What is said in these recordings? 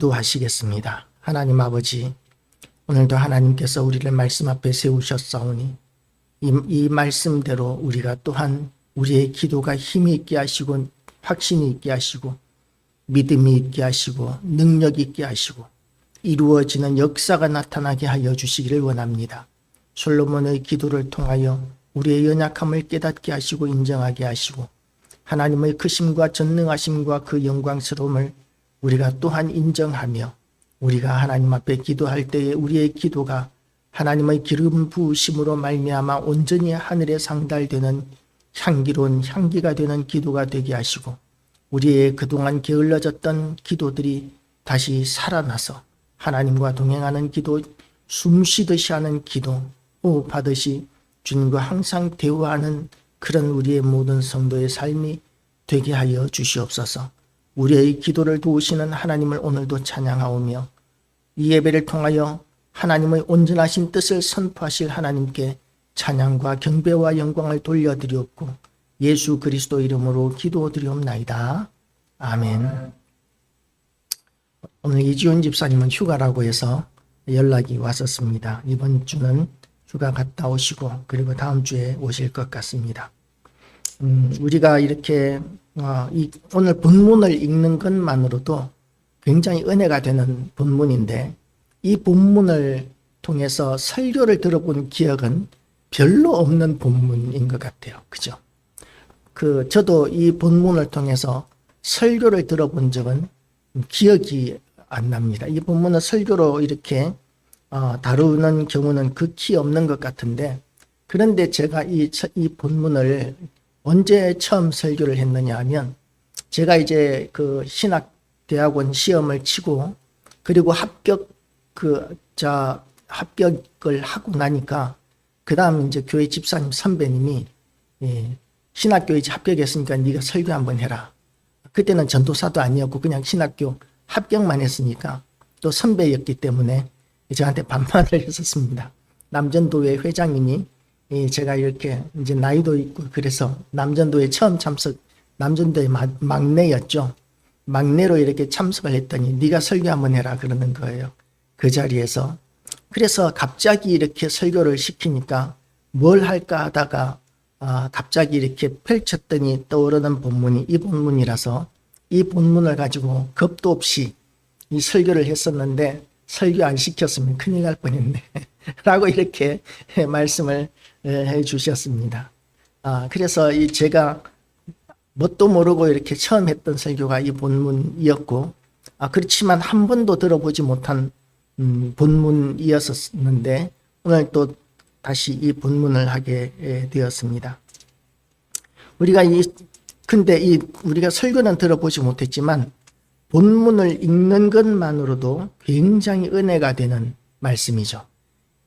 기도하시겠습니다. 하나님 아버지, 오늘도 하나님께서 우리를 말씀 앞에 세우셨사오니 이 말씀대로 우리가 또한 우리의 기도가 힘이 있게 하시고 확신이 있게 하시고 믿음이 있게 하시고 능력이 있게 하시고 이루어지는 역사가 나타나게 하여 주시기를 원합니다. 솔로몬의 기도를 통하여 우리의 연약함을 깨닫게 하시고 인정하게 하시고 하나님의 크심과 전능하심과 그 영광스러움을 우리가 또한 인정하며 우리가 하나님 앞에 기도할 때에 우리의 기도가 하나님의 기름 부으심으로 말미암아 온전히 하늘에 상달되는 향기로운 향기가 되는 기도가 되게 하시고 우리의 그동안 게을러졌던 기도들이 다시 살아나서 하나님과 동행하는 기도, 숨쉬듯이 하는 기도, 호흡하듯이 주님과 항상 대화하는 그런 우리의 모든 성도의 삶이 되게 하여 주시옵소서. 우리의 기도를 도우시는 하나님을 오늘도 찬양하오며 이 예배를 통하여 하나님의 온전하신 뜻을 선포하실 하나님께 찬양과 경배와 영광을 돌려드리옵고 예수 그리스도 이름으로 기도드리옵나이다. 아멘. 오늘 이지훈 집사님은 휴가라고 해서 연락이 왔었습니다. 이번 주는 휴가 갔다 오시고 그리고 다음 주에 오실 것 같습니다. 우리가 이렇게 오늘 본문을 읽는 것만으로도 굉장히 은혜가 되는 본문인데 이 본문을 통해서 설교를 들어본 기억은 별로 없는 본문인 것 같아요. 그죠? 저도 이 본문을 통해서 설교를 들어본 적은 기억이 안 납니다. 이 본문은 설교로 이렇게 다루는 경우는 극히 없는 것 같은데 그런데 제가 이 본문을 언제 처음 설교를 했느냐 하면 제가 이제 그 신학대학원 시험을 치고 그리고 합격을 하고 나니까 그 다음 이제 교회 집사님 선배님이 신학교에 합격했으니까 네가 설교 한번 해라. 그때는 전도사도 아니었고 그냥 신학교 합격만 했으니까 또 선배였기 때문에 저한테 반말을 했었습니다. 남전도회 회장님이 제가 이렇게 이제 나이도 있고 그래서 남전도회 처음 남전도회 막내였죠. 막내로 이렇게 참석을 했더니 네가 설교 한번 해라 그러는 거예요. 그 자리에서. 그래서 갑자기 이렇게 설교를 시키니까 뭘 할까 하다가 갑자기 이렇게 펼쳤더니 떠오르는 본문이 이 본문이라서 이 본문을 가지고 겁도 없이 이 설교를 했었는데 설교 안 시켰으면 큰일 날 뻔했네 라고 이렇게 말씀을 해 주셨습니다. 그래서 제가 뭣도 모르고 이렇게 처음 했던 설교가 이 본문이었고 그렇지만 한 번도 들어보지 못한 본문이었었는데 오늘 또 다시 이 본문을 하게 되었습니다. 우리가 설교는 들어보지 못했지만 본문을 읽는 것만으로도 굉장히 은혜가 되는 말씀이죠.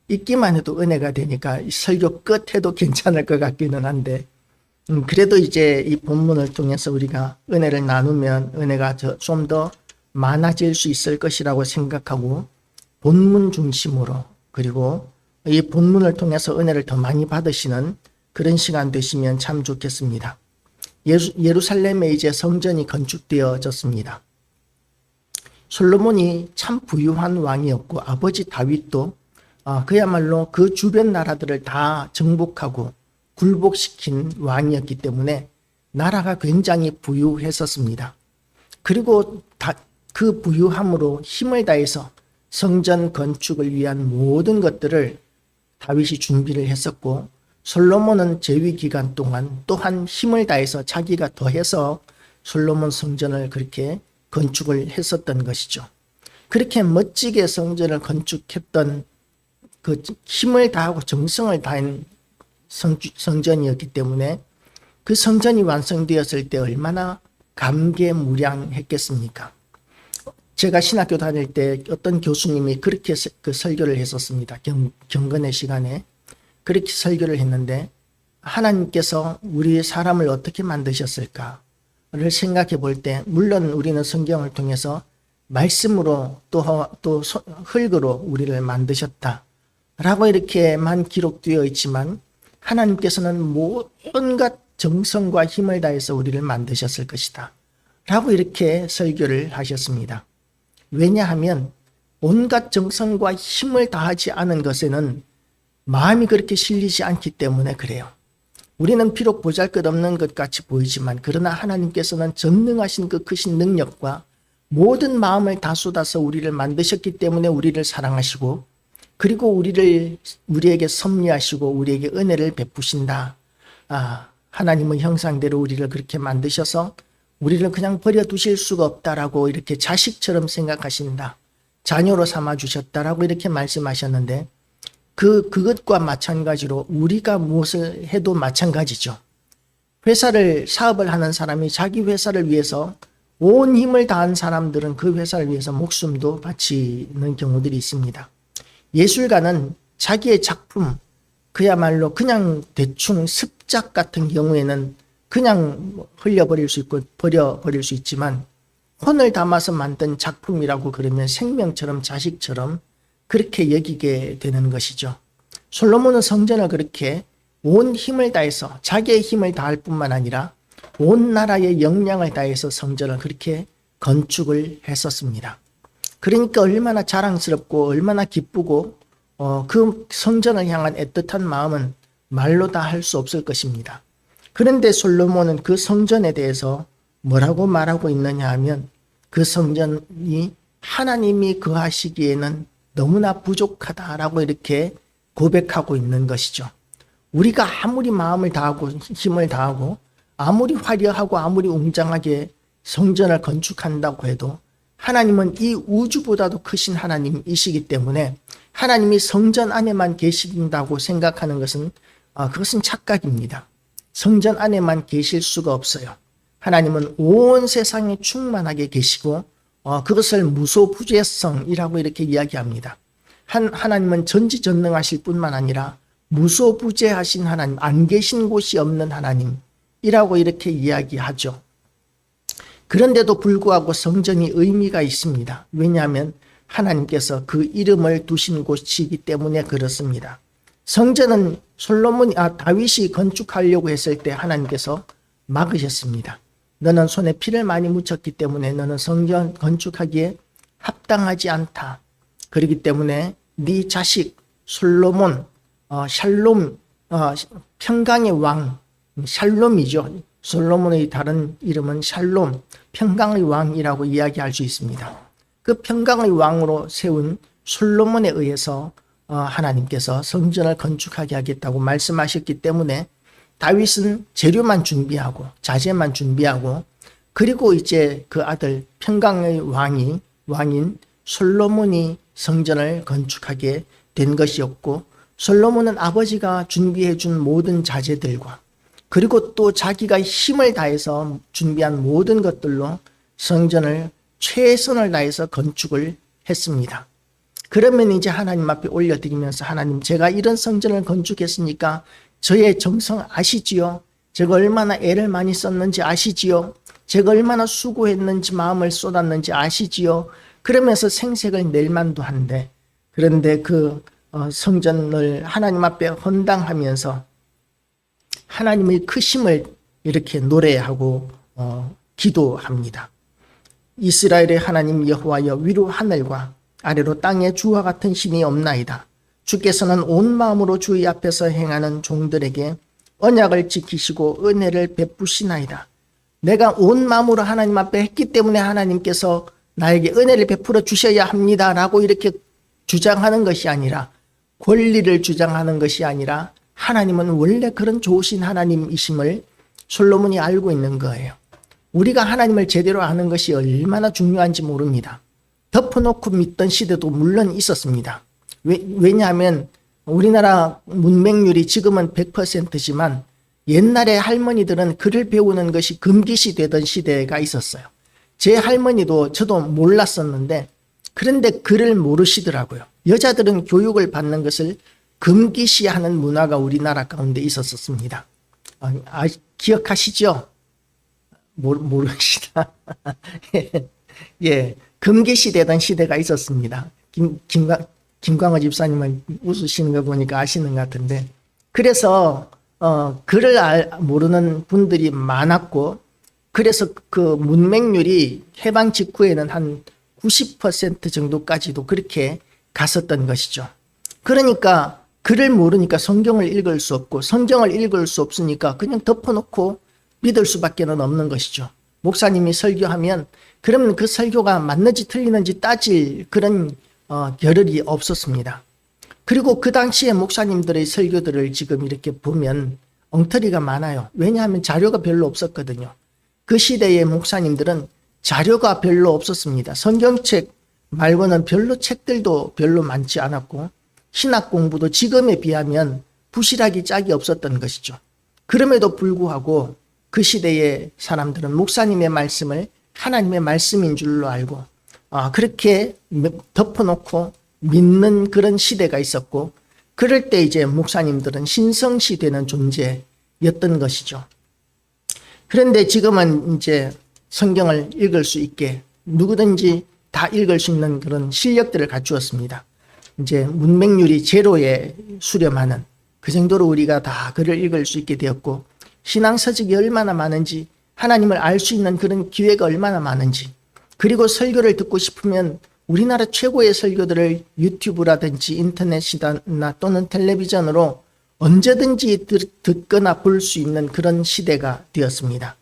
읽기만 해도 은혜가 되니까 설교 끝 해도 괜찮을 것 같기는 한데 그래도 이제 이 본문을 통해서 우리가 은혜를 나누면 은혜가 좀 더 많아질 수 있을 것이라고 생각하고 본문 중심으로 그리고 이 본문을 통해서 은혜를 더 많이 받으시는 그런 시간 되시면 참 좋겠습니다. 예루살렘에 이제 성전이 건축되어졌습니다. 솔로몬이 참 부유한 왕이었고 아버지 다윗도 그야말로 그 주변 나라들을 다 정복하고 굴복시킨 왕이었기 때문에 나라가 굉장히 부유했었습니다. 그리고 그 부유함으로 힘을 다해서 성전 건축을 위한 모든 것들을 다윗이 준비를 했었고 솔로몬은 재위 기간 동안 또한 힘을 다해서 자기가 더해서 솔로몬 성전을 그렇게 건축을 했었던 것이죠. 그렇게 멋지게 성전을 건축했던 그 힘을 다하고 정성을 다한 성전이었기 때문에 그 성전이 완성되었을 때 얼마나 감개무량했겠습니까? 제가 신학교 다닐 때 어떤 교수님이 그렇게 그 설교를 했었습니다. 경건의 시간에 그렇게 설교를 했는데 하나님께서 우리 사람을 어떻게 만드셨을까를 생각해 볼 때 물론 우리는 성경을 통해서 말씀으로 또 흙으로 우리를 만드셨다라고 이렇게만 기록되어 있지만 하나님께서는 온갖 정성과 힘을 다해서 우리를 만드셨을 것이다 라고 이렇게 설교를 하셨습니다. 왜냐하면 온갖 정성과 힘을 다하지 않은 것에는 마음이 그렇게 실리지 않기 때문에 그래요. 우리는 비록 보잘것없는 것 같이 보이지만 그러나 하나님께서는 전능하신 그 크신 능력과 모든 마음을 다 쏟아서 우리를 만드셨기 때문에 우리를 사랑하시고 그리고 우리에게 섭리하시고 우리에게 은혜를 베푸신다. 하나님의 형상대로 우리를 그렇게 만드셔서 우리를 그냥 버려두실 수가 없다라고 이렇게 자식처럼 생각하신다. 자녀로 삼아주셨다라고 이렇게 말씀하셨는데 그것과 마찬가지로 우리가 무엇을 해도 마찬가지죠. 사업을 하는 사람이 자기 회사를 위해서 온 힘을 다한 사람들은 그 회사를 위해서 목숨도 바치는 경우들이 있습니다. 예술가는 자기의 작품, 그야말로 그냥 대충 습작 같은 경우에는 그냥 흘려버릴 수 있고 버려버릴 수 있지만 혼을 담아서 만든 작품이라고 그러면 생명처럼 자식처럼 그렇게 여기게 되는 것이죠. 솔로몬은 성전을 그렇게 온 힘을 다해서 자기의 힘을 다할 뿐만 아니라 온 나라의 역량을 다해서 성전을 그렇게 건축을 했었습니다. 그러니까 얼마나 자랑스럽고 얼마나 기쁘고 그 성전을 향한 애틋한 마음은 말로 다 할 수 없을 것입니다. 그런데 솔로몬은 그 성전에 대해서 뭐라고 말하고 있느냐 하면 그 성전이 하나님이 거하시기에는 너무나 부족하다라고 이렇게 고백하고 있는 것이죠. 우리가 아무리 마음을 다하고 힘을 다하고 아무리 화려하고 아무리 웅장하게 성전을 건축한다고 해도 하나님은 이 우주보다도 크신 하나님이시기 때문에 하나님이 성전 안에만 계신다고 생각하는 것은 그것은 착각입니다. 성전 안에만 계실 수가 없어요. 하나님은 온 세상에 충만하게 계시고 그것을 무소부재성이라고 이렇게 이야기합니다. 하나님은 전지전능하실 뿐만 아니라 무소부재하신 하나님, 안 계신 곳이 없는 하나님이라고 이렇게 이야기하죠. 그런데도 불구하고 성전이 의미가 있습니다. 왜냐하면 하나님께서 그 이름을 두신 곳이기 때문에 그렇습니다. 성전은 다윗이 건축하려고 했을 때 하나님께서 막으셨습니다. 너는 손에 피를 많이 묻혔기 때문에 너는 성전 건축하기에 합당하지 않다. 그렇기 때문에 네 자식 솔로몬, 샬롬, 평강의 왕, 샬롬이죠. 솔로몬의 다른 이름은 샬롬, 평강의 왕이라고 이야기할 수 있습니다. 그 평강의 왕으로 세운 솔로몬에 의해서 하나님께서 성전을 건축하게 하겠다고 말씀하셨기 때문에 다윗은 재료만 준비하고 자재만 준비하고 그리고 이제 그 아들 평강의 왕인 솔로몬이 성전을 건축하게 된 것이었고 솔로몬은 아버지가 준비해 준 모든 자재들과 그리고 또 자기가 힘을 다해서 준비한 모든 것들로 성전을 최선을 다해서 건축을 했습니다. 그러면 이제 하나님 앞에 올려드리면서 하나님 제가 이런 성전을 건축했으니까 저의 정성 아시지요? 제가 얼마나 애를 많이 썼는지 아시지요? 제가 얼마나 수고했는지 마음을 쏟았는지 아시지요? 그러면서 생색을 낼 만도 한데 그런데 그 성전을 하나님 앞에 헌당하면서 하나님의 크심을 이렇게 노래하고 기도합니다. 이스라엘의 하나님 여호와여 위로 하늘과 아래로 땅에 주와 같은 신이 없나이다. 주께서는 온 마음으로 주의 앞에서 행하는 종들에게 언약을 지키시고 은혜를 베푸시나이다. 내가 온 마음으로 하나님 앞에 했기 때문에 하나님께서 나에게 은혜를 베풀어 주셔야 합니다 라고 이렇게 주장하는 것이 아니라 권리를 주장하는 것이 아니라 하나님은 원래 그런 좋으신 하나님이심을 솔로몬이 알고 있는 거예요. 우리가 하나님을 제대로 아는 것이 얼마나 중요한지 모릅니다. 덮어놓고 믿던 시대도 물론 있었습니다. 왜냐하면 우리나라 문맹률이 지금은 100%지만 옛날에 할머니들은 글을 배우는 것이 금기시 되던 시대가 있었어요. 제 할머니도 저도 몰랐었는데 그런데 글을 모르시더라고요. 여자들은 교육을 받는 것을 금기시하는 문화가 우리나라 가운데 있었습니다. 기억하시죠? 모르시다. 예, 금기시 되던 시대가 있었습니다. 김광호 집사님은 웃으시는 거 보니까 아시는 것 같은데 그래서 글을 모르는 분들이 많았고 그래서 그 문맹률이 해방 직후에는 한 90% 정도까지도 그렇게 갔었던 것이죠. 그러니까 글을 모르니까 성경을 읽을 수 없고 성경을 읽을 수 없으니까 그냥 덮어놓고 믿을 수밖에 없는 것이죠. 목사님이 설교하면 그러면 그 설교가 맞는지 틀리는지 따질 그런 겨를이 없었습니다. 그리고 그 당시에 목사님들의 설교들을 지금 이렇게 보면 엉터리가 많아요. 왜냐하면 자료가 별로 없었거든요. 그 시대의 목사님들은 자료가 별로 없었습니다. 성경책 말고는 별로 책들도 별로 많지 않았고 신학 공부도 지금에 비하면 부실하기 짝이 없었던 것이죠. 그럼에도 불구하고 그 시대의 사람들은 목사님의 말씀을 하나님의 말씀인 줄로 알고 그렇게 덮어놓고 믿는 그런 시대가 있었고 그럴 때 이제 목사님들은 신성시되는 존재였던 것이죠. 그런데 지금은 이제 성경을 읽을 수 있게 누구든지 다 읽을 수 있는 그런 실력들을 갖추었습니다. 이제 문맹률이 제로에 수렴하는 그 정도로 우리가 다 글을 읽을 수 있게 되었고 신앙서적이 얼마나 많은지 하나님을 알 수 있는 그런 기회가 얼마나 많은지 그리고 설교를 듣고 싶으면 우리나라 최고의 설교들을 유튜브라든지 인터넷이나 또는 텔레비전으로 언제든지 듣거나 볼 수 있는 그런 시대가 되었습니다.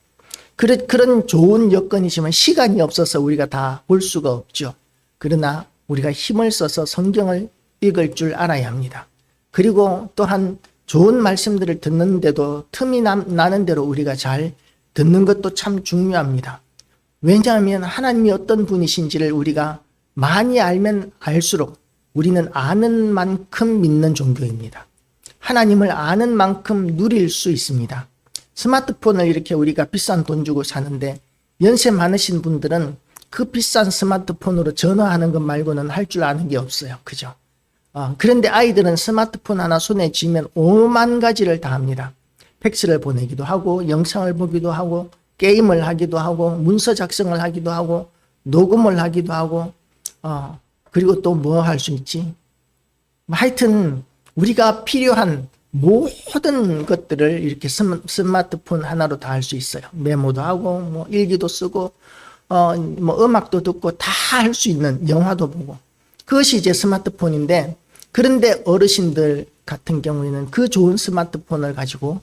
그런 좋은 여건이지만 시간이 없어서 우리가 다 볼 수가 없죠. 그러나 우리가 힘을 써서 성경을 읽을 줄 알아야 합니다. 그리고 또한 좋은 말씀들을 듣는데도 틈이 나는 대로 우리가 잘 듣는 것도 참 중요합니다. 왜냐하면 하나님이 어떤 분이신지를 우리가 많이 알면 알수록 우리는 아는 만큼 믿는 종교입니다. 하나님을 아는 만큼 누릴 수 있습니다. 스마트폰을 이렇게 우리가 비싼 돈 주고 사는데 연세 많으신 분들은 그 비싼 스마트폰으로 전화하는 것 말고는 할 줄 아는 게 없어요. 그죠? 그런데 아이들은 스마트폰 하나 손에 쥐면 5만 가지를 다 합니다. 팩스를 보내기도 하고 영상을 보기도 하고 게임을 하기도 하고 문서 작성을 하기도 하고 녹음을 하기도 하고 그리고 또 뭐 할 수 있지? 하여튼 우리가 필요한 모든 것들을 이렇게 스마트폰 하나로 다 할 수 있어요. 메모도 하고 뭐 일기도 쓰고 뭐 음악도 듣고 다 할 수 있는 영화도 보고 그것이 이제 스마트폰인데 그런데 어르신들 같은 경우에는 그 좋은 스마트폰을 가지고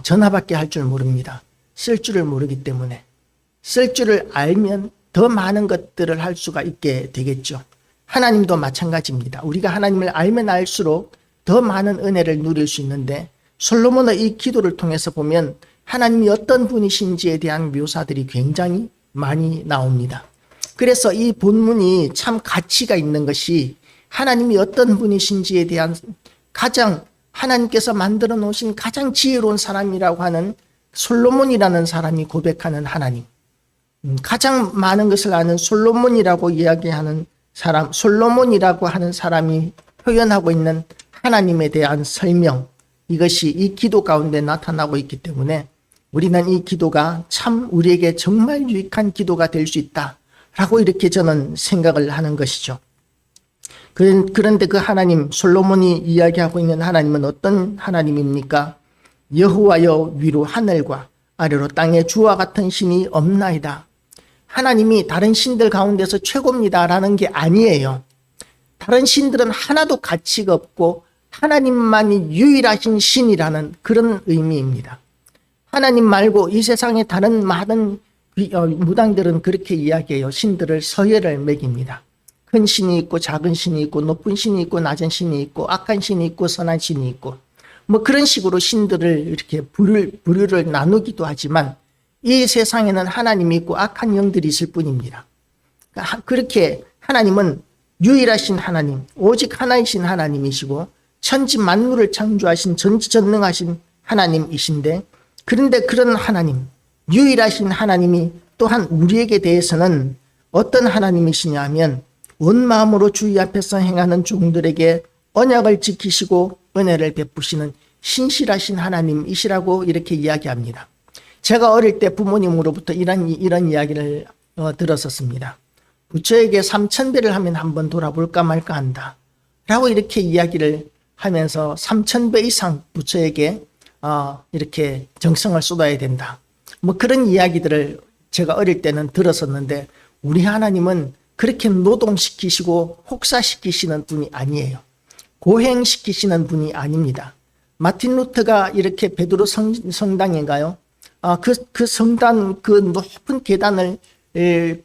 전화밖에 할 줄 모릅니다. 쓸 줄을 모르기 때문에 쓸 줄을 알면 더 많은 것들을 할 수가 있게 되겠죠. 하나님도 마찬가지입니다. 우리가 하나님을 알면 알수록 더 많은 은혜를 누릴 수 있는데 솔로몬의 이 기도를 통해서 보면 하나님이 어떤 분이신지에 대한 묘사들이 굉장히 많이 나옵니다. 그래서 이 본문이 참 가치가 있는 것이 하나님이 어떤 분이신지에 대한 가장 하나님께서 만들어 놓으신 가장 지혜로운 사람이라고 하는 솔로몬이라는 사람이 고백하는 하나님, 가장 많은 것을 아는 솔로몬이라고 이야기하는 사람, 솔로몬이라고 하는 사람이 표현하고 있는 하나님에 대한 설명, 이것이 이 기도 가운데 나타나고 있기 때문에 우리는 이 기도가 참 우리에게 정말 유익한 기도가 될 수 있다라고 이렇게 저는 생각을 하는 것이죠. 그런데 그 하나님, 솔로몬이 이야기하고 있는 하나님은 어떤 하나님입니까? 여호와여 위로 하늘과 아래로 땅에 주와 같은 신이 없나이다. 하나님이 다른 신들 가운데서 최고입니다라는 게 아니에요. 다른 신들은 하나도 가치가 없고 하나님만이 유일하신 신이라는 그런 의미입니다. 하나님 말고 이 세상의 다른 많은 무당들은 그렇게 이야기해요. 신들을 서예를 매깁니다. 큰 신이 있고 작은 신이 있고 높은 신이 있고 낮은 신이 있고 악한 신이 있고 선한 신이 있고 뭐 그런 식으로 신들을 이렇게 부류를 나누기도 하지만 이 세상에는 하나님이 있고 악한 영들이 있을 뿐입니다. 그렇게 하나님은 유일하신 하나님, 오직 하나이신 하나님이시고 천지 만물을 창조하신 전지전능하신 하나님이신데 그런데 그런 하나님, 유일하신 하나님이 또한 우리에게 대해서는 어떤 하나님이시냐 하면 온 마음으로 주의 앞에서 행하는 종들에게 언약을 지키시고 은혜를 베푸시는 신실하신 하나님이시라고 이렇게 이야기합니다. 제가 어릴 때 부모님으로부터 이런 이야기를 들었었습니다. 부처에게 3,000배를 하면 한번 돌아볼까 말까 한다 라고 이렇게 이야기를 하면서 3,000배 이상 부처에게 이렇게 정성을 쏟아야 된다. 뭐 그런 이야기들을 제가 어릴 때는 들었었는데 우리 하나님은 그렇게 노동시키시고 혹사시키시는 분이 아니에요. 고행시키시는 분이 아닙니다. 마틴 루터가 이렇게 베드로 성당인가요? 그 성단, 그 높은 계단을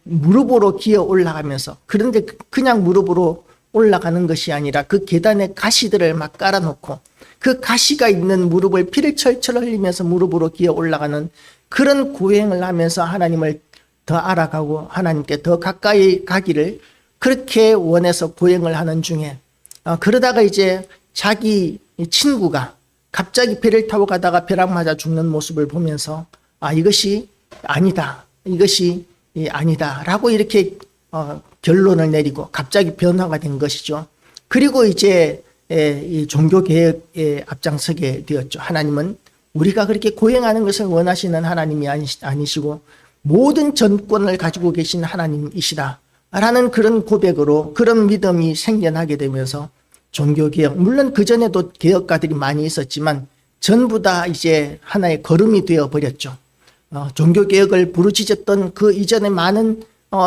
무릎으로 기어 올라가면서, 그런데 그냥 무릎으로 올라가는 것이 아니라 그 계단에 가시들을 막 깔아놓고 그 가시가 있는 무릎을 피를 철철 흘리면서 무릎으로 기어 올라가는 그런 고행을 하면서 하나님을 더 알아가고 하나님께 더 가까이 가기를 그렇게 원해서 고행을 하는 중에, 그러다가 이제 자기 친구가 갑자기 배를 타고 가다가 벼락 맞아 죽는 모습을 보면서 이것이 아니다, 이것이 아니다 라고 이렇게 결론을 내리고 갑자기 변화가 된 것이죠. 그리고 이제 이 종교개혁에 앞장서게 되었죠. 하나님은 우리가 그렇게 고행하는 것을 원하시는 하나님이 아니시고 모든 전권을 가지고 계신 하나님이시다 라는 그런 고백으로 그런 믿음이 생겨나게 되면서 종교개혁, 물론 그전에도 개혁가들이 많이 있었지만 전부 다 이제 하나의 걸음이 되어버렸죠. 종교개혁을 부르짖었던 그 이전에 많은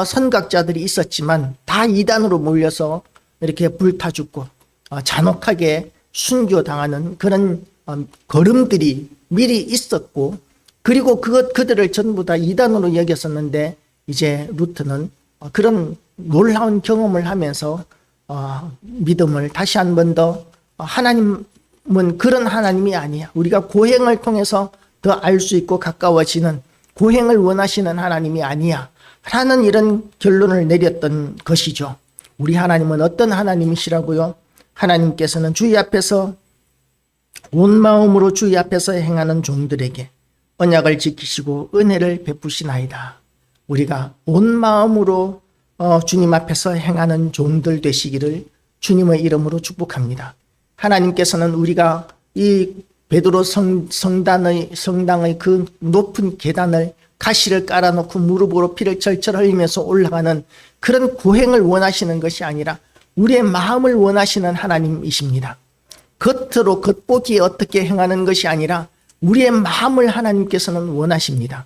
선각자들이 있었지만 다 이단으로 몰려서 이렇게 불타 죽고 잔혹하게 순교당하는 그런 걸음들이 미리 있었고, 그리고 그들을 전부 다 이단으로 여겼었는데 이제 루터는 그런 놀라운 경험을 하면서 믿음을 다시 한 번 더, 하나님은 그런 하나님이 아니야, 우리가 고행을 통해서 더 알 수 있고 가까워지는 고행을 원하시는 하나님이 아니야 라는 이런 결론을 내렸던 것이죠. 우리 하나님은 어떤 하나님이시라고요? 하나님께서는 주의 앞에서 온 마음으로 주의 앞에서 행하는 종들에게 언약을 지키시고 은혜를 베푸시나이다. 우리가 온 마음으로 주님 앞에서 행하는 종들 되시기를 주님의 이름으로 축복합니다. 하나님께서는 우리가 이 베드로 성당의 그 높은 계단을 가시를 깔아놓고 무릎으로 피를 철철 흘리면서 올라가는 그런 고행을 원하시는 것이 아니라 우리의 마음을 원하시는 하나님이십니다. 겉으로 겉보기에 어떻게 행하는 것이 아니라 우리의 마음을 하나님께서는 원하십니다.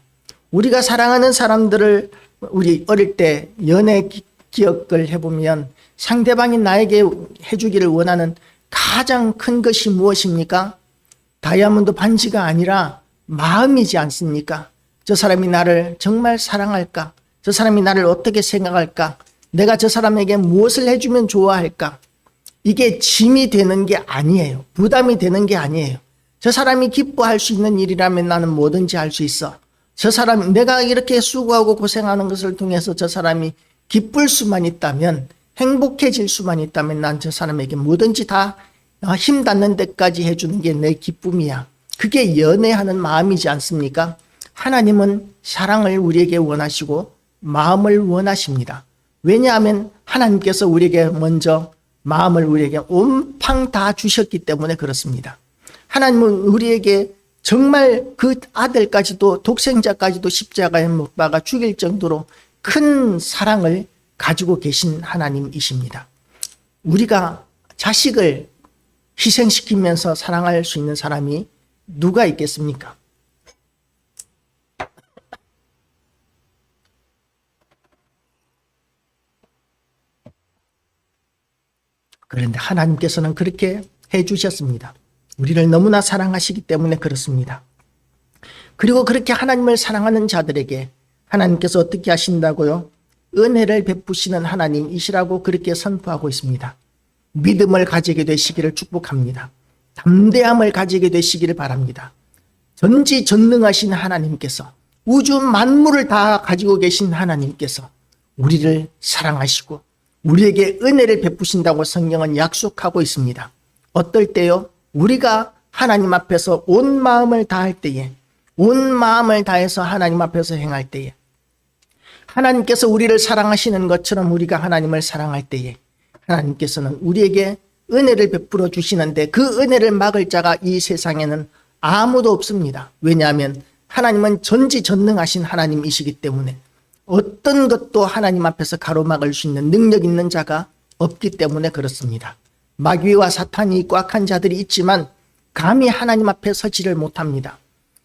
우리가 사랑하는 사람들을 우리 어릴 때 연애 기억을 해보면 상대방이 나에게 해주기를 원하는 가장 큰 것이 무엇입니까? 다이아몬드 반지가 아니라 마음이지 않습니까? 저 사람이 나를 정말 사랑할까? 저 사람이 나를 어떻게 생각할까? 내가 저 사람에게 무엇을 해주면 좋아할까? 이게 짐이 되는 게 아니에요. 부담이 되는 게 아니에요. 저 사람이 기뻐할 수 있는 일이라면 나는 뭐든지 할 수 있어. 저 사람, 내가 이렇게 수고하고 고생하는 것을 통해서 저 사람이 기쁠 수만 있다면, 행복해질 수만 있다면 난 저 사람에게 뭐든지 다 힘 닿는 데까지 해주는 게 내 기쁨이야. 그게 연애하는 마음이지 않습니까? 하나님은 사랑을 우리에게 원하시고 마음을 원하십니다. 왜냐하면 하나님께서 우리에게 먼저 마음을 우리에게 온팡 다 주셨기 때문에 그렇습니다. 하나님은 우리에게 정말 그 아들까지도, 독생자까지도 십자가에 못 박아 죽일 정도로 큰 사랑을 가지고 계신 하나님이십니다. 우리가 자식을 희생시키면서 사랑할 수 있는 사람이 누가 있겠습니까? 그런데 하나님께서는 그렇게 해주셨습니다. 우리를 너무나 사랑하시기 때문에 그렇습니다. 그리고 그렇게 하나님을 사랑하는 자들에게 하나님께서 어떻게 하신다고요? 은혜를 베푸시는 하나님이시라고 그렇게 선포하고 있습니다. 믿음을 가지게 되시기를 축복합니다. 담대함을 가지게 되시기를 바랍니다. 전지전능하신 하나님께서, 우주 만물을 다 가지고 계신 하나님께서 우리를 사랑하시고 우리에게 은혜를 베푸신다고 성경은 약속하고 있습니다. 어떨 때요? 우리가 하나님 앞에서 온 마음을 다할 때에, 온 마음을 다해서 하나님 앞에서 행할 때에, 하나님께서 우리를 사랑하시는 것처럼 우리가 하나님을 사랑할 때에 하나님께서는 우리에게 은혜를 베풀어 주시는데, 그 은혜를 막을 자가 이 세상에는 아무도 없습니다. 왜냐하면 하나님은 전지전능하신 하나님이시기 때문에 어떤 것도 하나님 앞에서 가로막을 수 있는 능력 있는 자가 없기 때문에 그렇습니다. 마귀와 사탄이 꽉한 자들이 있지만 감히 하나님 앞에 서지를 못합니다.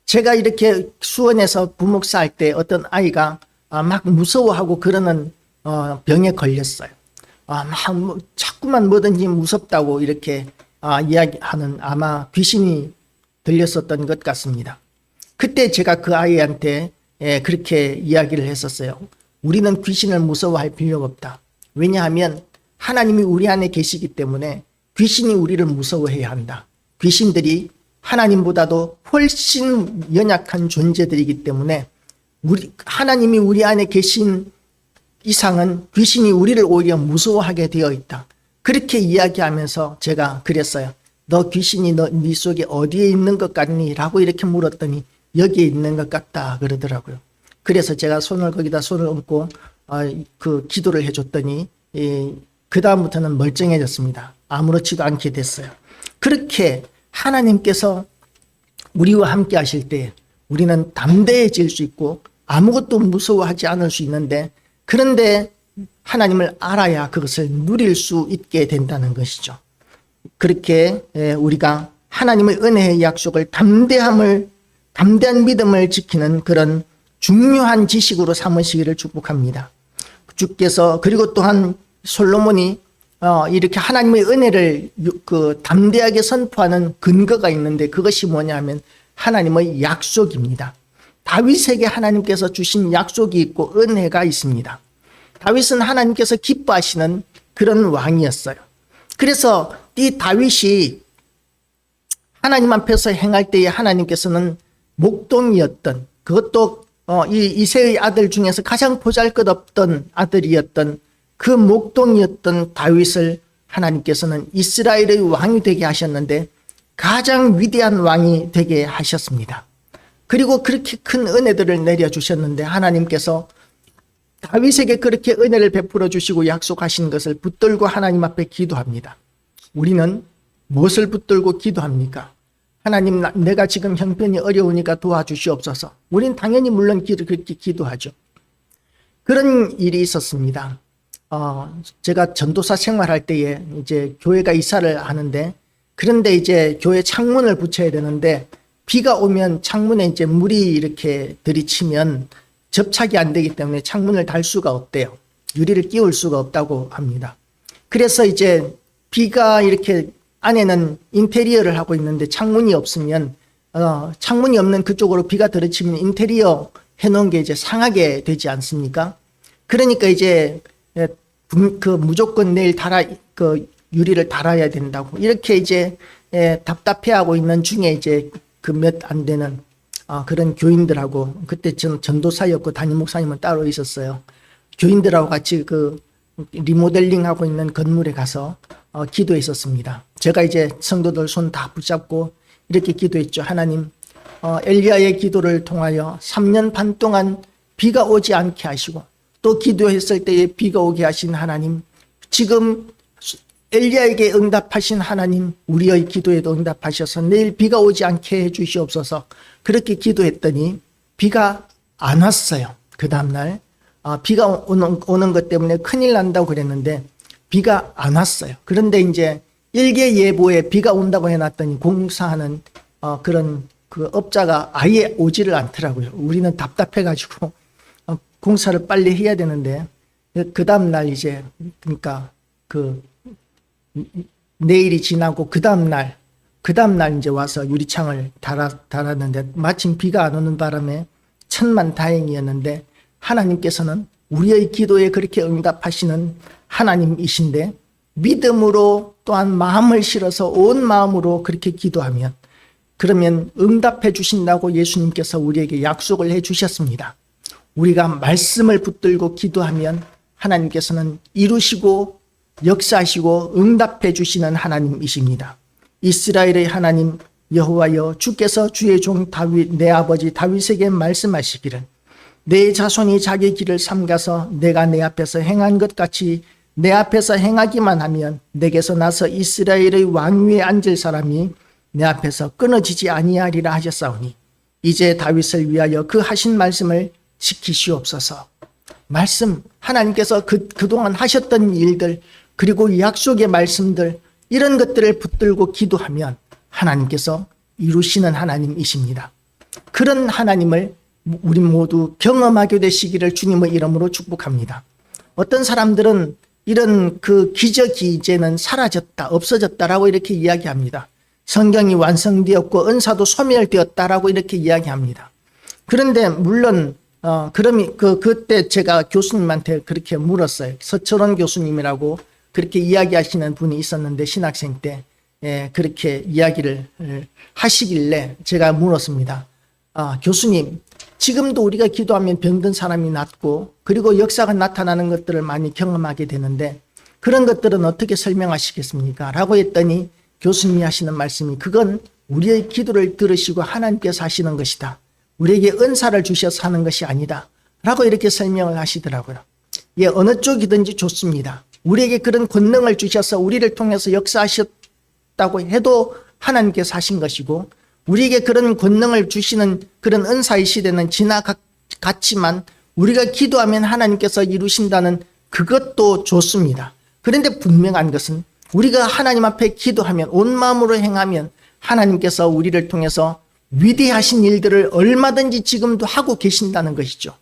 제가 이렇게 수원에서 부목사 할 때 어떤 아이가 막 무서워하고 그러는 병에 걸렸어요. 자꾸만 뭐든지 무섭다고 이렇게 이야기하는 아마 귀신이 들렸었던 것 같습니다. 그때 제가 그 아이한테 그렇게 이야기를 했었어요. 우리는 귀신을 무서워할 필요가 없다. 왜냐하면 하나님이 우리 안에 계시기 때문에 귀신이 우리를 무서워해야 한다. 귀신들이 하나님보다도 훨씬 연약한 존재들이기 때문에 하나님이 우리 안에 계신 이상은 귀신이 우리를 오히려 무서워하게 되어 있다. 그렇게 이야기하면서 제가 그랬어요. 너 귀신이 네 속에 어디에 있는 것 같니? 라고 이렇게 물었더니 여기에 있는 것 같다 그러더라고요. 그래서 제가 거기다 손을 얹고 그 기도를 해줬더니 그 다음부터는 멀쩡해졌습니다. 아무렇지도 않게 됐어요. 그렇게 하나님께서 우리와 함께 하실 때 우리는 담대해질 수 있고 아무것도 무서워하지 않을 수 있는데, 그런데 하나님을 알아야 그것을 누릴 수 있게 된다는 것이죠. 그렇게 우리가 하나님의 은혜의 약속을 담대한 믿음을 지키는 그런 중요한 지식으로 삼으시기를 축복합니다. 주께서 그리고 또한 솔로몬이 이렇게 하나님의 은혜를 담대하게 선포하는 근거가 있는데, 그것이 뭐냐면 하나님의 약속입니다. 다윗에게 하나님께서 주신 약속이 있고 은혜가 있습니다. 다윗은 하나님께서 기뻐하시는 그런 왕이었어요. 그래서 이 다윗이 하나님 앞에서 행할 때에 하나님께서는 목동이었던, 그것도 이새의 아들 중에서 가장 보잘것없던 아들이었던 그 목동이었던 다윗을 하나님께서는 이스라엘의 왕이 되게 하셨는데 가장 위대한 왕이 되게 하셨습니다. 그리고 그렇게 큰 은혜들을 내려주셨는데 하나님께서 다윗에게 그렇게 은혜를 베풀어 주시고 약속하신 것을 붙들고 하나님 앞에 기도합니다. 우리는 무엇을 붙들고 기도합니까? 하나님, 내가 지금 형편이 어려우니까 도와주시옵소서. 우린 당연히 물론 그렇게 기도하죠. 그런 일이 있었습니다. 제가 전도사 생활할 때에 이제 교회가 이사를 하는데, 그런데 이제 교회 창문을 붙여야 되는데 비가 오면 창문에 이제 물이 이렇게 들이치면 접착이 안 되기 때문에 창문을 달 수가 없대요. 유리를 끼울 수가 없다고 합니다. 그래서 이제 비가 이렇게 안에는 인테리어를 하고 있는데 창문이 없으면 창문이 없는 그쪽으로 비가 들이치면 인테리어 해놓은 게 이제 상하게 되지 않습니까? 그러니까 이제 무조건 내일 유리를 달아야 된다고 이렇게 이제 답답해하고 있는 중에 이제 그 몇 안 되는 그런 교인들하고, 그때 저는 전도사였고 담임 목사님은 따로 있었어요. 교인들하고 같이 그 리모델링하고 있는 건물에 가서 기도했었습니다. 제가 이제 성도들 손 다 붙잡고 이렇게 기도했죠. 하나님, 엘리야의 기도를 통하여 3년 반 동안 비가 오지 않게 하시고 또 기도했을 때에 비가 오게 하신 하나님, 지금 엘리야에게 응답하신 하나님, 우리의 기도에도 응답하셔서 내일 비가 오지 않게 해주시옵소서. 그렇게 기도했더니 비가 안 왔어요. 그 다음날 비가 오는 것 때문에 큰일 난다고 그랬는데 비가 안 왔어요. 그런데 이제 일개예보에 비가 온다고 해놨더니 공사하는 그런 그 업자가 아예 오지를 않더라고요. 우리는 답답해가지고 공사를 빨리 해야 되는데, 그 다음날 이제 그러니까 내일이 지나고 그 다음날 이제 와서 유리창을 달았는데 마침 비가 안 오는 바람에 천만 다행이었는데, 하나님께서는 우리의 기도에 그렇게 응답하시는 하나님이신데 믿음으로 또한 마음을 실어서 온 마음으로 그렇게 기도하면, 그러면 응답해 주신다고 예수님께서 우리에게 약속을 해 주셨습니다. 우리가 말씀을 붙들고 기도하면 하나님께서는 이루시고 역사하시고 응답해 주시는 하나님이십니다. 이스라엘의 하나님 여호와여, 주께서 주의 종 다윗 내 아버지 다윗에게 말씀하시기를, 내 자손이 자기 길을 삼가서 내가 내 앞에서 행한 것 같이 내 앞에서 행하기만 하면 내게서 나서 이스라엘의 왕위에 앉을 사람이 내 앞에서 끊어지지 아니하리라 하셨사오니, 이제 다윗을 위하여 그 하신 말씀을 지키시옵소서. 말씀, 하나님께서 그동안 하셨던 일들, 그리고 약속의 말씀들, 이런 것들을 붙들고 기도하면 하나님께서 이루시는 하나님이십니다. 그런 하나님을 우리 모두 경험하게 되시기를 주님의 이름으로 축복합니다. 어떤 사람들은 이런 그 기적이 이제는 사라졌다, 없어졌다라고 이렇게 이야기합니다. 성경이 완성되었고 은사도 소멸되었다라고 이렇게 이야기합니다. 그런데 물론 그러면 그때 제가 교수님한테 그렇게 물었어요. 서철원 교수님이라고 그렇게 이야기하시는 분이 있었는데 신학생 때 그렇게 이야기를 하시길래 제가 물었습니다. 교수님, 지금도 우리가 기도하면 병든 사람이 낫고 그리고 역사가 나타나는 것들을 많이 경험하게 되는데 그런 것들은 어떻게 설명하시겠습니까? 라고 했더니 교수님이 하시는 말씀이 그건 우리의 기도를 들으시고 하나님께서 하시는 것이다. 우리에게 은사를 주셔서 하는 것이 아니다. 라고 이렇게 설명을 하시더라고요. 예, 어느 쪽이든지 좋습니다. 우리에게 그런 권능을 주셔서 우리를 통해서 역사하셨다고 해도 하나님께서 하신 것이고 우리에게 그런 권능을 주시는 그런 은사의 시대는 지나갔지만 우리가 기도하면 하나님께서 이루신다는 그것도 좋습니다. 그런데 분명한 것은 우리가 하나님 앞에 기도하면 온 마음으로 행하면 하나님께서 우리를 통해서 위대하신 일들을 얼마든지 지금도 하고 계신다는 것이죠.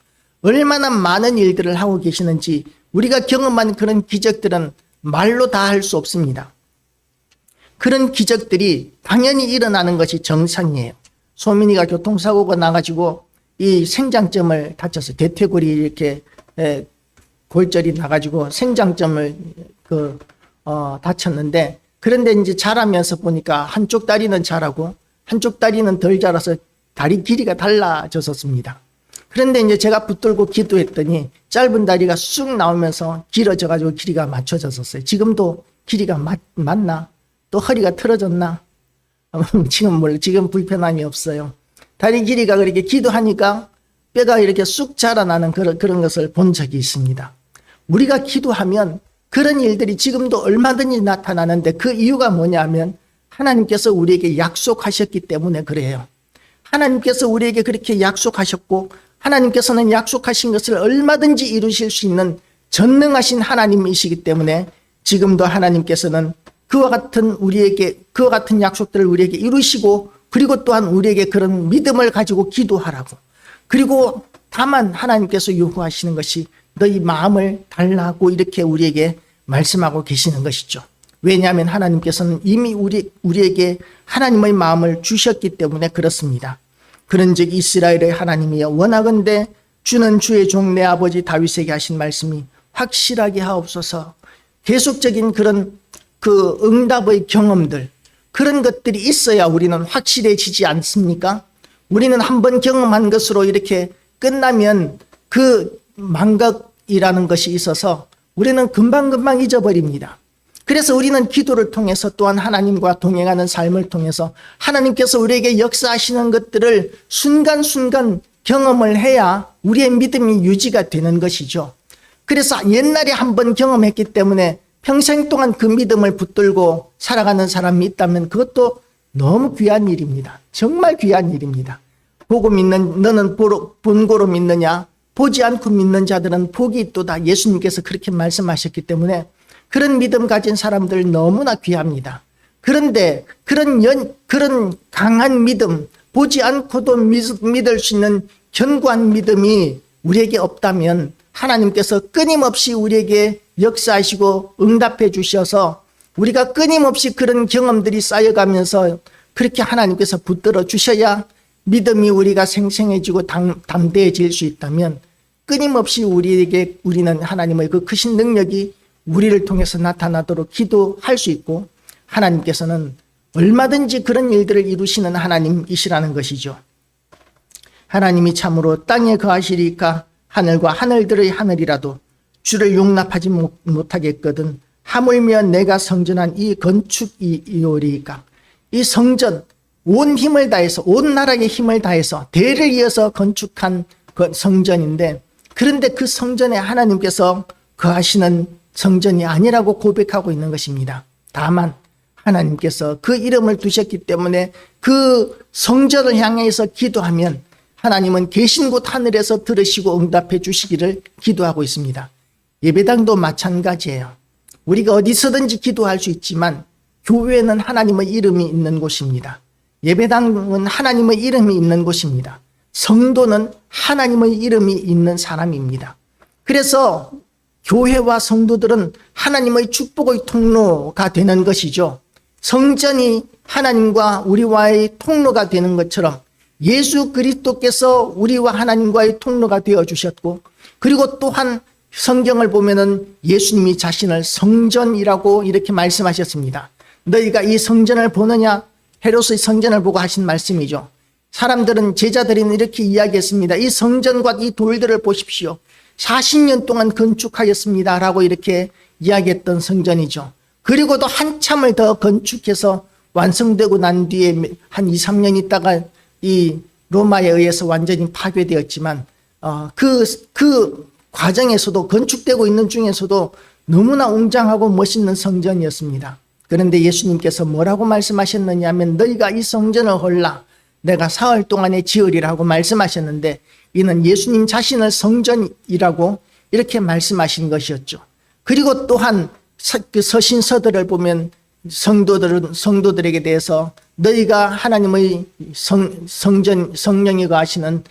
얼마나 많은 일들을 하고 계시는지 우리가 경험한 그런 기적들은 말로 다 할 수 없습니다. 그런 기적들이 당연히 일어나는 것이 정상이에요. 소민이가 교통사고가 나가지고 이 생장점을 다쳐서 대퇴골이 이렇게 골절이 나가지고 생장점을 다쳤는데 그런데 이제 자라면서 보니까 한쪽 다리는 자라고 한쪽 다리는 덜 자라서 다리 길이가 달라졌었습니다. 그런데 이제 제가 붙들고 기도했더니 짧은 다리가 쑥 나오면서 길어져가지고 길이가 맞춰졌었어요. 지금도 길이가 맞나? 또 허리가 틀어졌나? 지금 불편함이 없어요. 다리 길이가 그렇게 기도하니까 뼈가 이렇게 쑥 자라나는 그런 것을 본 적이 있습니다. 우리가 기도하면 그런 일들이 지금도 얼마든지 나타나는데 그 이유가 뭐냐면 하나님께서 우리에게 약속하셨기 때문에 그래요. 하나님께서 우리에게 그렇게 약속하셨고 하나님께서는 약속하신 것을 얼마든지 이루실 수 있는 전능하신 하나님이시기 때문에 지금도 하나님께서는 그와 같은 약속들을 우리에게 이루시고 그리고 또한 우리에게 그런 믿음을 가지고 기도하라고 그리고 다만 하나님께서 요구하시는 것이 너희 마음을 달라고 이렇게 우리에게 말씀하고 계시는 것이죠. 왜냐하면 하나님께서는 이미 우리에게 하나님의 마음을 주셨기 때문에 그렇습니다. 그런즉 이스라엘의 하나님이여 원하건대 주는 주의 종 내 아버지 다윗에게 하신 말씀이 확실하게 하옵소서. 계속적인 그런 그 응답의 경험들 그런 것들이 있어야 우리는 확실해지지 않습니까? 우리는 한번 경험한 것으로 이렇게 끝나면 그 망각이라는 것이 있어서 우리는 금방금방 잊어버립니다. 그래서 우리는 기도를 통해서 또한 하나님과 동행하는 삶을 통해서 하나님께서 우리에게 역사하시는 것들을 순간순간 경험을 해야 우리의 믿음이 유지가 되는 것이죠. 그래서 옛날에 한번 경험했기 때문에 평생 동안 그 믿음을 붙들고 살아가는 사람이 있다면 그것도 너무 귀한 일입니다. 정말 귀한 일입니다. 보고 믿는 너는 본고로 믿느냐? 보지 않고 믿는 자들은 복이 있도다. 예수님께서 그렇게 말씀하셨기 때문에 그런 믿음 가진 사람들 너무나 귀합니다. 그런데 그런 강한 믿음, 보지 않고도 믿을 수 있는 견고한 믿음이 우리에게 없다면 하나님께서 끊임없이 우리에게 역사하시고 응답해 주셔서 우리가 끊임없이 그런 경험들이 쌓여가면서 그렇게 하나님께서 붙들어 주셔야 믿음이 우리가 생생해지고 담대해질 수 있다면 끊임없이 우리는 하나님의 그 크신 능력이 우리를 통해서 나타나도록 기도할 수 있고 하나님께서는 얼마든지 그런 일들을 이루시는 하나님이시라는 것이죠. 하나님이 참으로 땅에 거하시리까 하늘과 하늘들의 하늘이라도 주를 용납하지 못하겠거든 하물며 내가 성전한 이 건축이오리이까. 이 성전 온 힘을 다해서 온 나라의 힘을 다해서 대를 이어서 건축한 그 성전인데 그런데 그 성전에 하나님께서 거하시는 성전이 아니라고 고백하고 있는 것입니다. 다만 하나님께서 그 이름을 두셨기 때문에 그 성전을 향해서 기도하면 하나님은 계신 곳 하늘에서 들으시고 응답해 주시기를 기도하고 있습니다. 예배당도 마찬가지예요. 우리가 어디서든지 기도할 수 있지만 교회는 하나님의 이름이 있는 곳입니다. 예배당은 하나님의 이름이 있는 곳입니다. 성도는 하나님의 이름이 있는 사람입니다. 그래서 교회와 성도들은 하나님의 축복의 통로가 되는 것이죠. 성전이 하나님과 우리와의 통로가 되는 것처럼 예수 그리스도께서 우리와 하나님과의 통로가 되어 주셨고, 그리고 또한 성경을 보면은 예수님이 자신을 성전이라고 이렇게 말씀하셨습니다. 너희가 이 성전을 보느냐? 헤롯의 성전을 보고 하신 말씀이죠. 사람들은, 제자들이 이렇게 이야기했습니다. 이 성전과 이 돌들을 보십시오. 40년 동안 건축하였습니다 라고 이렇게 이야기했던 성전이죠. 그리고도 한참을 더 건축해서 완성되고 난 뒤에 한 2, 3년 있다가 이 로마에 의해서 완전히 파괴되었지만, 그 과정에서도, 건축되고 있는 중에서도 너무나 웅장하고 멋있는 성전이었습니다. 그런데 예수님께서 뭐라고 말씀하셨느냐 하면, 너희가 이 성전을 헐라 내가 사흘 동안에 지으리라고 말씀하셨는데, 이는 예수님 자신을 성전이라고 이렇게 말씀하신 것이었죠. 그리고 또한 그 서신서들을 보면 성도들에게 대해서 너희가 하나님의 성령이 거하시는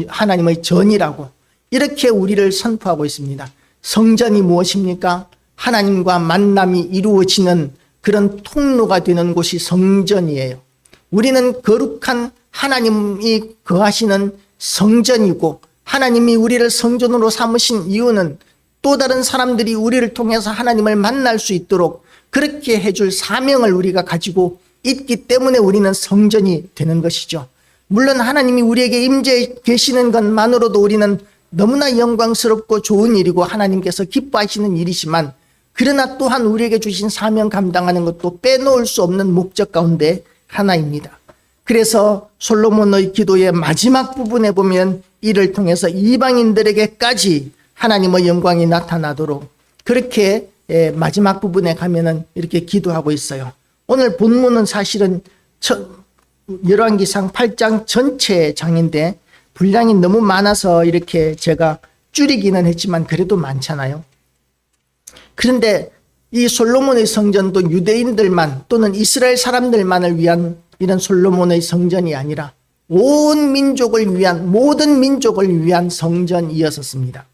하나님의 전이라고 이렇게 우리를 선포하고 있습니다. 성전이 무엇입니까? 하나님과 만남이 이루어지는 그런 통로가 되는 곳이 성전이에요. 우리는 거룩한 하나님이 거하시는 성전이고, 하나님이 우리를 성전으로 삼으신 이유는 또 다른 사람들이 우리를 통해서 하나님을 만날 수 있도록 그렇게 해줄 사명을 우리가 가지고 있기 때문에 우리는 성전이 되는 것이죠. 물론 하나님이 우리에게 임재해 계시는 것만으로도 우리는 너무나 영광스럽고 좋은 일이고 하나님께서 기뻐하시는 일이지만, 그러나 또한 우리에게 주신 사명 감당하는 것도 빼놓을 수 없는 목적 가운데 하나입니다. 그래서 솔로몬의 기도의 마지막 부분에 보면 이를 통해서 이방인들에게까지 하나님의 영광이 나타나도록 그렇게 마지막 부분에 가면은 이렇게 기도하고 있어요. 오늘 본문은 사실은 열왕기상 8장 전체 장인데 분량이 너무 많아서 이렇게 제가 줄이기는 했지만 그래도 많잖아요. 그런데 이 솔로몬의 성전도 유대인들만 또는 이스라엘 사람들만을 위한 이런 솔로몬의 성전이 아니라 온 민족을 위한, 모든 민족을 위한 성전이었습니다.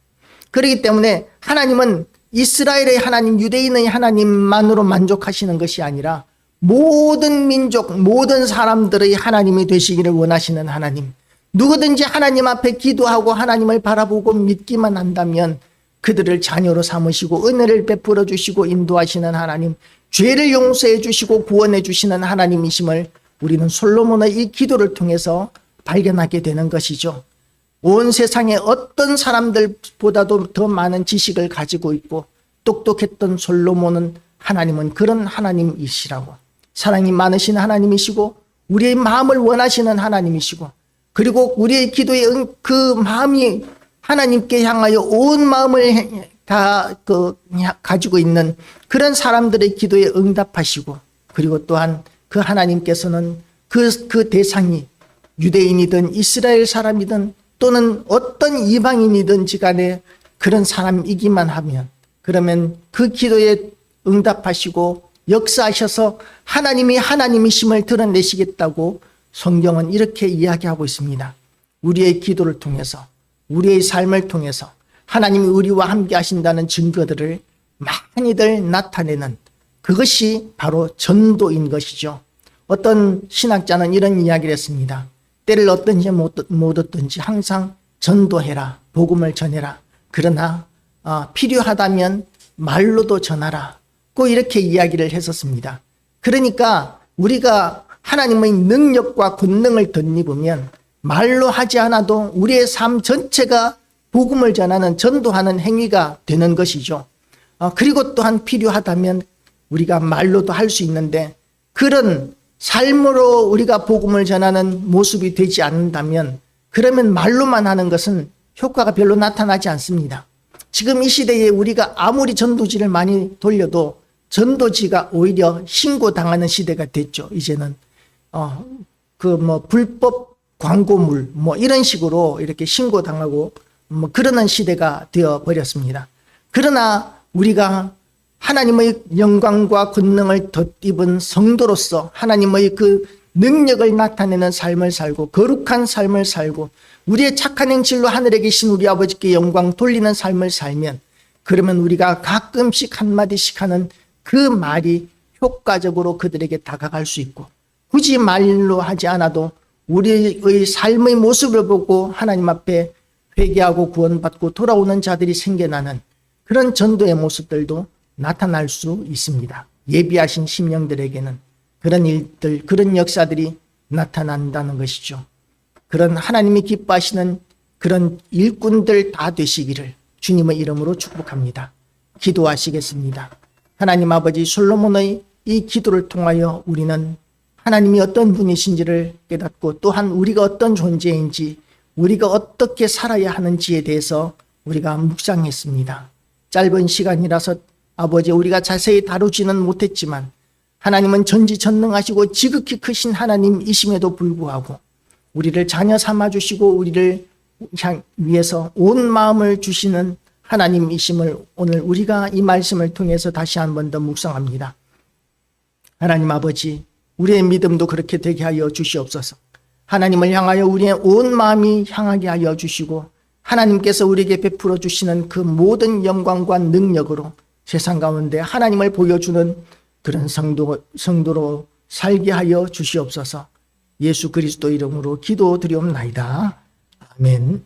그렇기 때문에 하나님은 이스라엘의 하나님, 유대인의 하나님만으로 만족하시는 것이 아니라 모든 민족, 모든 사람들의 하나님이 되시기를 원하시는 하나님, 누구든지 하나님 앞에 기도하고 하나님을 바라보고 믿기만 한다면 그들을 자녀로 삼으시고 은혜를 베풀어 주시고 인도하시는 하나님, 죄를 용서해 주시고 구원해 주시는 하나님이심을 우리는 솔로몬의 이 기도를 통해서 발견하게 되는 것이죠. 온 세상의 어떤 사람들보다도 더 많은 지식을 가지고 있고 똑똑했던 솔로몬은 하나님은 그런 하나님이시라고, 사랑이 많으신 하나님이시고 우리의 마음을 원하시는 하나님이시고, 그리고 우리의 기도의 그 마음이 하나님께 향하여 온 마음을 다 가지고 있는 그런 사람들의 기도에 응답하시고, 그리고 또한 그 하나님께서는 그 대상이 유대인이든 이스라엘 사람이든 또는 어떤 이방인이든지 간에 그런 사람이기만 하면, 그러면 그 기도에 응답하시고 역사하셔서 하나님이 하나님이심을 드러내시겠다고 성경은 이렇게 이야기하고 있습니다. 우리의 기도를 통해서, 우리의 삶을 통해서 하나님이 우리와 함께 하신다는 증거들을 많이들 나타내는 그것이 바로 전도인 것이죠. 어떤 신학자는 이런 이야기를 했습니다. 때를 얻든지 못 얻든지 항상 전도해라, 복음을 전해라. 그러나 필요하다면 말로도 전하라. 꼭 이렇게 이야기를 했었습니다. 그러니까 우리가 하나님의 능력과 권능을 덧입으면 말로 하지 않아도 우리의 삶 전체가 복음을 전하는, 전도하는 행위가 되는 것이죠. 그리고 또한 필요하다면 우리가 말로도 할 수 있는데, 그런 삶으로 우리가 복음을 전하는 모습이 되지 않는다면, 그러면 말로만 하는 것은 효과가 별로 나타나지 않습니다. 지금 이 시대에 우리가 아무리 전도지를 많이 돌려도 전도지가 오히려 신고당하는 시대가 됐죠. 이제는 불법 광고물 이런 식으로 이렇게 신고당하고 그러는 시대가 되어 버렸습니다. 그러나 우리가 하나님의 영광과 권능을 덧입은 성도로서 하나님의 그 능력을 나타내는 삶을 살고 거룩한 삶을 살고 우리의 착한 행실로 하늘에 계신 우리 아버지께 영광 돌리는 삶을 살면, 그러면 우리가 가끔씩 한마디씩 하는 그 말이 효과적으로 그들에게 다가갈 수 있고, 굳이 말로 하지 않아도 우리의 삶의 모습을 보고 하나님 앞에 회개하고 구원받고 돌아오는 자들이 생겨나는 그런 전도의 모습들도 나타날 수 있습니다. 예비하신 심령들에게는 그런 일들, 그런 역사들이 나타난다는 것이죠. 그런 하나님이 기뻐하시는 그런 일꾼들 다 되시기를 주님의 이름으로 축복합니다. 기도하시겠습니다. 하나님 아버지, 솔로몬의 이 기도를 통하여 우리는 하나님이 어떤 분이신지를 깨닫고, 또한 우리가 어떤 존재인지, 우리가 어떻게 살아야 하는지에 대해서 우리가 묵상했습니다. 짧은 시간이라서 아버지 우리가 자세히 다루지는 못했지만, 하나님은 전지전능하시고 지극히 크신 하나님이심에도 불구하고 우리를 자녀 삼아주시고 우리를 위해서 온 마음을 주시는 하나님이심을 오늘 우리가 이 말씀을 통해서 다시 한 번 더 묵상합니다. 하나님 아버지, 우리의 믿음도 그렇게 되게 하여 주시옵소서. 하나님을 향하여 우리의 온 마음이 향하게 하여 주시고, 하나님께서 우리에게 베풀어 주시는 그 모든 영광과 능력으로 세상 가운데 하나님을 보여주는 그런 성도로 살게 하여 주시옵소서. 예수 그리스도 이름으로 기도드리옵나이다. 아멘.